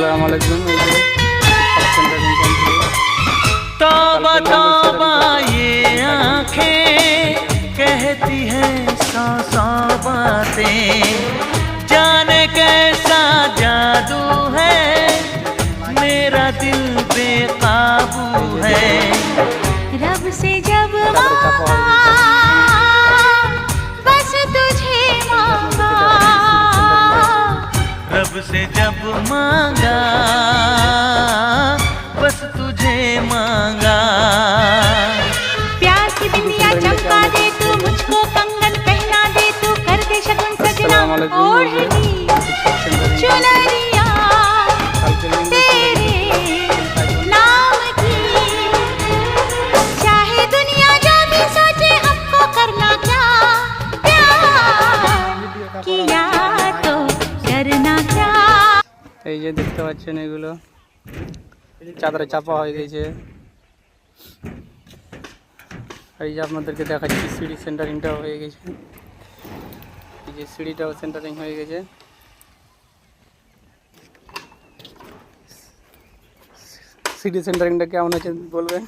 अस्सलाम वालेकुम। तौबा तौबा ये आँखें कहती हैं सौ सौ बातें, जाने कैसा जादू है, मेरा दिल बेकाबू है। रब से जब मांगा बस तुझे मांगा, रब से जब मांगा बस तुझे मांगा। प्यार की बिंदिया चमका दे तू, मुझको कंगन पहना दे तू, कर दे शगुन सजना ओढ़नी चुनरिया तेरे नाम की। चाहे दुनिया जो भी सोचे हमको करना क्या, प्यार किया तो डरना क्या। এই যে দেখতে পাচ্ছেন এগুলো চাদরে চাপা হয়ে গেছে। এই যে আপনাদেরকে দেখাচ্ছি সিঁড়ি সেন্টারিংটাও হয়ে গেছে। এই যে সিঁড়িটাও সেন্টারিং হয়ে গেছে। সিঁড়ি সেন্টারিংটা কেমন হয়েছে বলবেন।